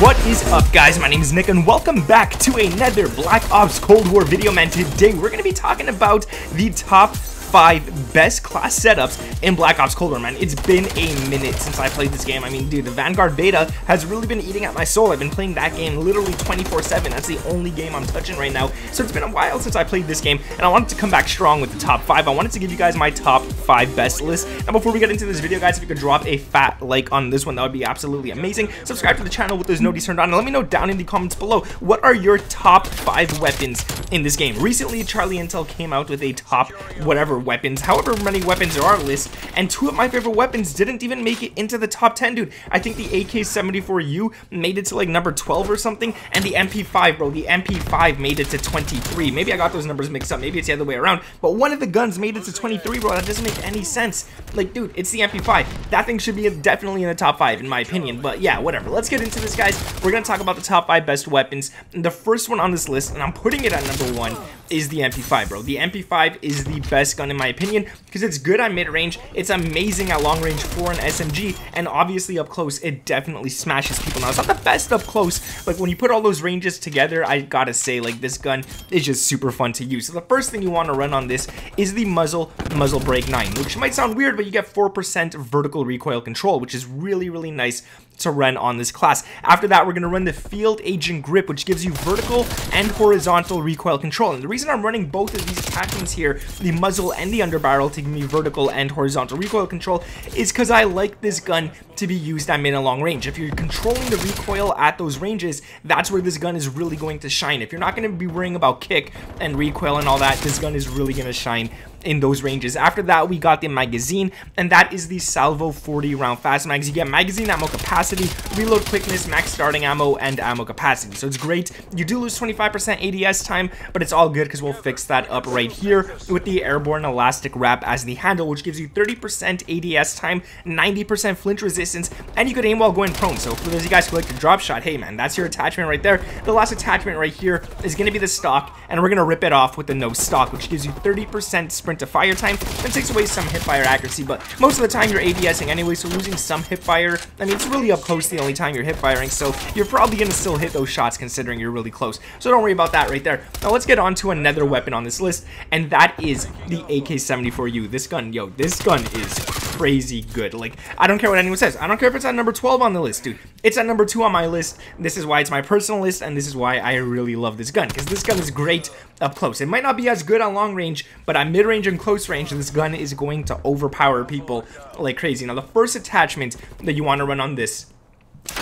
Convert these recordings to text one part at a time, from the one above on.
What is up, guys? My name is Nick and welcome back to another Black Ops Cold War video. Man, today we're going to be talking about the top 5 best class setups in Black Ops Cold War. Man, it's been a minute since I played this game. I mean, dude, the Vanguard beta has really been eating at my soul. I've been playing that game literally 24/7. That's the only game I'm touching right now. So it's been a while since I played this game, and I wanted to come back strong with the top 5. I wanted to give you guys my top 5 best list. Now, before we get into this video, guys, if you could drop a fat like on this one, that would be absolutely amazing. Subscribe to the channel with those notifications turned on, and let me know down in the comments below, what are your top 5 weapons in this game? Recently, Charlie Intel came out with a top whatever weapons, however many weapons there are list, and 2 of my favorite weapons didn't even make it into the top 10, dude. I think the AK-74U made it to like number 12 or something, and the MP5, bro, the MP5 made it to 23. Maybe I got those numbers mixed up, maybe it's the other way around, but one of the guns made it to 23, bro. That doesn't make any sense. Like, dude, it's the MP5. That thing should be definitely in the top 5 in my opinion, but yeah, whatever. Let's get into this, guys. We're gonna talk about the top 5 best weapons, and the first one on this list, and I'm putting it at number 1, is the MP5, bro. The MP5 is the best gun in my opinion, because it's good at mid-range, it's amazing at long range for an SMG, and obviously up close, it definitely smashes people. Now, it's not the best up close, but when you put all those ranges together, I gotta say, like, this gun is just super fun to use. So the first thing you want to run on this is the muzzle break 9, which might sound weird, but you get 4% vertical recoil control, which is really, really nice to run on this class. After that, we're going to run the field agent grip, which gives you vertical and horizontal recoil control. And the reason I'm running both of these attachments here, the muzzle and the underbarrel, to give me vertical and horizontal recoil control, is because I like this gun to be used at mid and long range. If you're controlling the recoil at those ranges, that's where this gun is really going to shine. If you're not going to be worrying about kick and recoil and all that, this gun is really going to shine in those ranges. After that, we got the magazine, and that is the Salvo 40 round fast mags. You get magazine ammo capacity, reload quickness, max starting ammo, and ammo capacity. So it's great. You do lose 25% ADS time, but it's all good because we'll fix that up right here with the airborne elastic wrap as the handle, which gives you 30% ADS time, 90% flinch resistance, and you could aim while going prone. So for those of you guys who like to drop shot, hey man, that's your attachment right there. The last attachment right here is going to be the stock, and we're going to rip it off with the no stock, which gives you 30% sprint to fire time and takes away some hip fire accuracy, but most of the time you're ADSing anyway, so losing some hip fire, I mean, it's really up close the only time you're hip firing, so you're probably gonna still hit those shots considering you're really close, so don't worry about that right there. Now let's get on to another weapon on this list, and that is the AK-74U. This gun, yo, this gun is crazy good. Like, I don't care what anyone says. I don't care if it's at number 12 on the list, dude. It's at number 2 on my list. This is why it's my personal list, and this is why I really love this gun, because this gun is great up close. It might not be as good on long range, but at mid range and close range, this gun is going to overpower people like crazy. Now, the first attachment that you want to run on this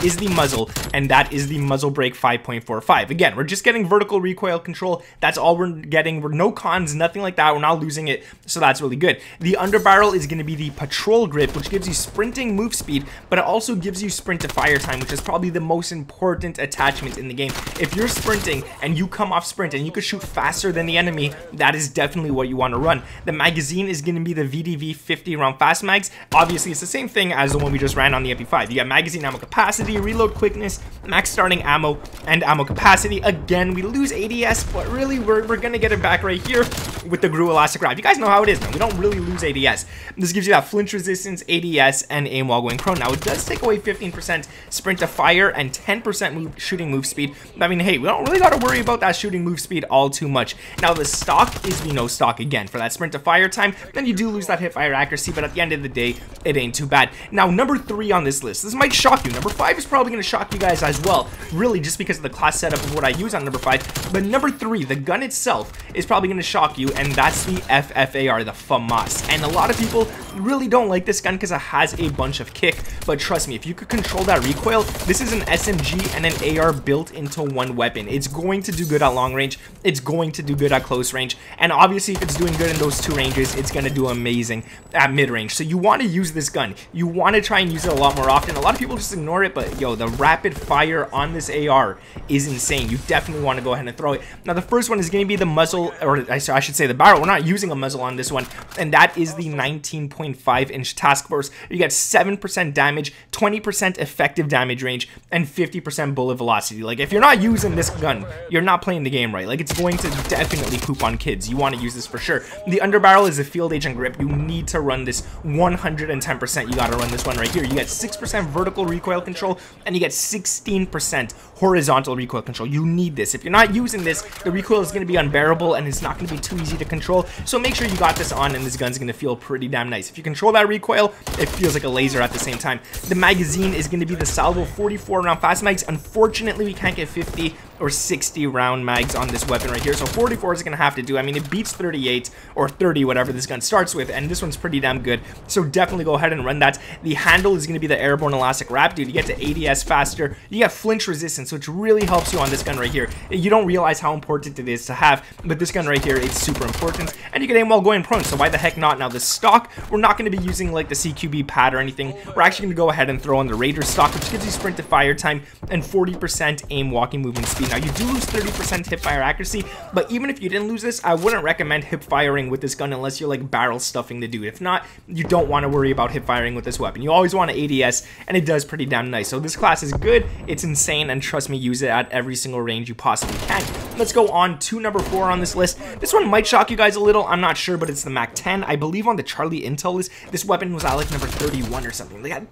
is the muzzle, and that is the muzzle brake 5.45. Again, we're just getting vertical recoil control. That's all we're getting. We're no cons, nothing like that. We're not losing it, so that's really good. The underbarrel is going to be the patrol grip, which gives you sprinting move speed, but it also gives you sprint to fire time, which is probably the most important attachment in the game. If you're sprinting and you come off sprint and you can shoot faster than the enemy, that is definitely what you want to run. The magazine is going to be the VDV 50 round fast mags. Obviously, it's the same thing as the one we just ran on the MP5. You got magazine ammo capacity, reload quickness, max starting ammo, and ammo capacity. Again, we lose ADS, but really we're gonna get it back right here with the GRU elastic wrap. You guys know how it is, man. We don't really lose ADS. This gives you that flinch resistance, ADS, and aim while going prone. Now, it does take away 15% sprint to fire and 10% shooting move speed. I mean, hey, we don't really gotta worry about that shooting move speed all too much. Now, the stock is the no stock again for that sprint to fire time. Then you do lose that hip fire accuracy, but at the end of the day, it ain't too bad. Now, number 3 on this list. This might shock you. Number 5 is probably going to shock you guys as well, really, just because of the class setup of what I use on number 5. But number 3, the gun itself, is probably going to shock you, and that's the FFAR, the FAMAS. And a lot of people really don't like this gun because it has a bunch of kick, but trust me, if you could control that recoil, this is an SMG and an AR built into one weapon. It's going to do good at long range, it's going to do good at close range, and obviously if it's doing good in those 2 ranges, it's going to do amazing at mid range. So you want to use this gun, you want to try and use it a lot more often. A lot of people just ignore it, but yo, the rapid fire on this AR is insane. You definitely want to go ahead and throw it. Now, the first one is going to be the muzzle, or I should say the barrel. We're not using a muzzle on this one, and that is the 19.5-inch task force. You get 7% damage, 20% effective damage range, and 50% bullet velocity. Like, if you're not using this gun, you're not playing the game right. Like, it's going to definitely poop on kids. You want to use this for sure. The underbarrel is a field agent grip. You need to run this 110%. You got to run this one right here. You get 6% vertical recoil control, control, and you get 16% horizontal recoil control. You need this. If you're not using this, the recoil is going to be unbearable and it's not going to be too easy to control. So make sure you got this on, and this gun's going to feel pretty damn nice. If you control that recoil, it feels like a laser at the same time. The magazine is going to be the salvo 44 round fast mags. Unfortunately, we can't get 50 or 60 round mags on this weapon right here, so 44 is going to have to do. I mean, it beats 38 or 30, whatever this gun starts with, and this one's pretty damn good, so definitely go ahead and run that. The handle is going to be the airborne elastic wrap, dude. You get to ADS faster, you get flinch resistance, which really helps you on this gun right here. You don't realize how important it is to have, but this gun right here, it's super important, and you can aim while going prone, so why the heck not? Now the stock, we're not going to be using like the CQB pad or anything. We're actually going to go ahead and throw on the Raider stock, which gives you sprint to fire time and 40% aim, walking, movement speed. Now you do lose 30% hip fire accuracy, but even if you didn't lose this, I wouldn't recommend hip firing with this gun unless you're like barrel stuffing the dude. If not, you don't want to worry about hip firing with this weapon. You always want to ADS, and it does pretty damn nice. So this class is good, it's insane, and trust me, use it at every single range you possibly can. Let's go on to number 4 on this list. This one might shock you guys a little, I'm not sure, but it's the Mac 10. I believe on the Charlie Intel list, this weapon was at like number 31 or something. Like,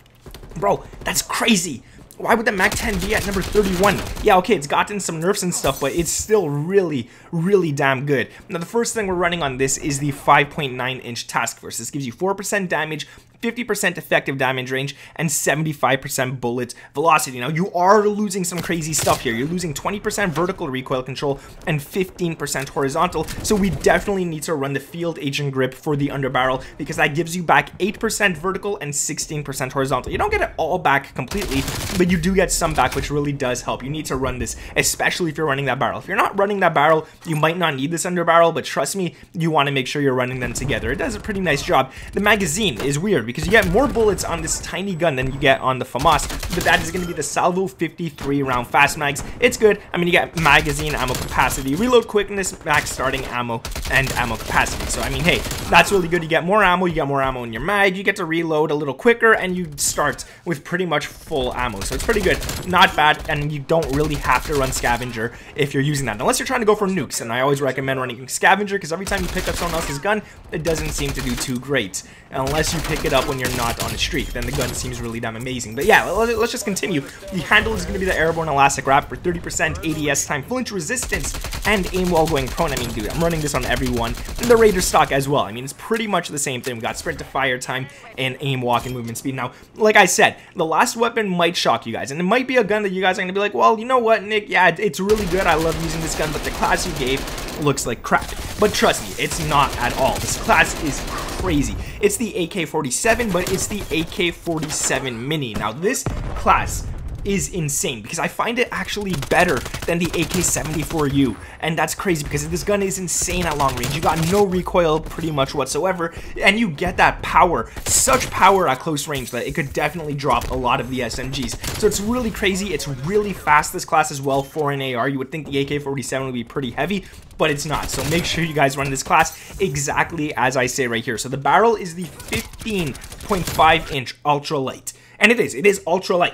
bro, that's crazy. Why would the Mac 10 be at number 31? Yeah, okay, it's gotten some nerfs and stuff, but it's still really, really damn good. Now, the first thing we're running on this is the 5.9-inch Task Force. This gives you 4% damage, 50% effective damage range, and 75% bullet velocity. Now, you are losing some crazy stuff here. You're losing 20% vertical recoil control and 15% horizontal, so we definitely need to run the Field Agent Grip for the underbarrel, because that gives you back 8% vertical and 16% horizontal. You don't get it all back completely, but you do get some back, which really does help. You need to run this, especially if you're running that barrel. If you're not running that barrel, you might not need this underbarrel, but trust me, you want to make sure you're running them together. It does a pretty nice job. The magazine is weird, because you get more bullets on this tiny gun than you get on the FAMAS, but that is going to be the Salvo 53 round fast mags. It's good. I mean, you get magazine, ammo capacity, reload quickness, max starting ammo, and ammo capacity. So, I mean, hey, that's really good. You get more ammo in your mag, you get to reload a little quicker, and you start with pretty much full ammo. So it's pretty good. Not bad, and you don't really have to run Scavenger if you're using that, unless you're trying to go for nukes, and I always recommend running Scavenger, because every time you pick up someone else's gun, it doesn't seem to do too great, unless you pick it up when you're not on a streak. Then the gun seems really damn amazing. But yeah, let's just continue. The handle is going to be the airborne elastic wrap for 30% ADS time, flinch resistance, and aim while going prone. I mean, dude, I'm running this on everyone, and the Raider stock as well. I mean, it's pretty much the same thing. We got sprint to fire time and aim, walk, and movement speed. Now, like I said, the last weapon might shock you guys, and it might be a gun that you guys are going to be like, well, you know what, Nick, yeah, it's really good, I love using this gun, but the class you gave looks like crap. But trust me, it's not at all. This class is crazy. It's the AK-47, but it's the AK-47 Mini. Now, this class is insane, because I find it actually better than the AK-74U, and that's crazy because this gun is insane at long range. You got no recoil pretty much whatsoever, and you get that power, such power at close range that it could definitely drop a lot of the SMGs. So it's really crazy. It's really fast, this class as well, for an AR. You would think the AK-47 would be pretty heavy, but it's not. So make sure you guys run this class exactly as I say right here. So the barrel is the 15.5-inch ultra light, and it is ultra light.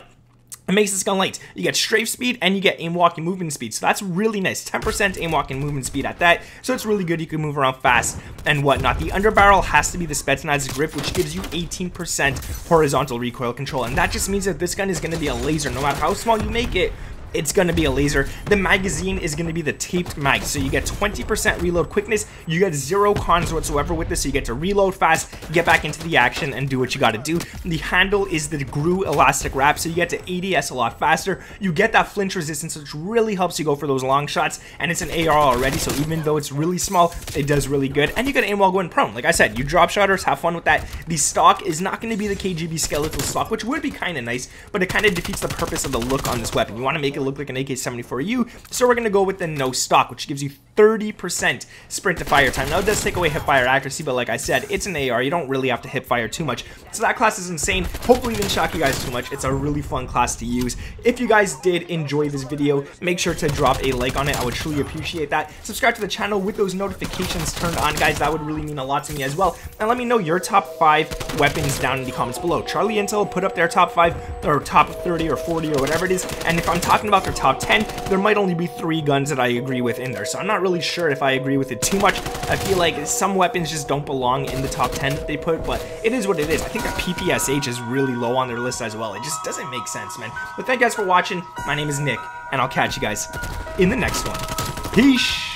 It makes this gun light. You get strafe speed and you get aim, walk, and movement speed. So that's really nice. 10% aim, walk, and movement speed at that. So it's really good. You can move around fast and whatnot. The underbarrel has to be the Spetsnaz grip, which gives you 18% horizontal recoil control. And that just means that this gun is going to be a laser. No matter how small you make it, it's going to be a laser. The magazine is going to be the taped mag, so you get 20% reload quickness. You get 0 cons whatsoever with this, so you get to reload fast, get back into the action, and do what you got to do. The handle is the GRU elastic wrap, so you get to ADS a lot faster. You get that flinch resistance, which really helps you go for those long shots, and it's an AR already, so even though it's really small, it does really good. And you can aim while going prone. Like I said, you drop shotters, have fun with that. The stock is not going to be the KGB skeletal stock, which would be kind of nice, but it kind of defeats the purpose of the look on this weapon. You want to make it look like an AK-74U, so we're going to go with the no stock, which gives you 30% sprint to fire time. Now, it does take away hip fire accuracy, but like I said, it's an AR. You don't really have to hip fire too much. So that class is insane. Hopefully it didn't shock you guys too much. It's a really fun class to use. If you guys did enjoy this video, make sure to drop a like on it. I would truly appreciate that. Subscribe to the channel with those notifications turned on, guys. That would really mean a lot to me as well. And let me know your top 5 weapons down in the comments below. Charlie Intel put up their top 5 or top 30 or 40 or whatever it is. And if I'm talking about about their top 10, there might only be 3 guns that I agree with in there. So I'm not really sure if I agree with it too much. I feel like some weapons just don't belong in the top 10 that they put, but it is what it is. I think the PPSH is really low on their list as well. It just doesn't make sense, man. But thank you guys for watching. My name is Nick, and I'll catch you guys in the next one. Peace!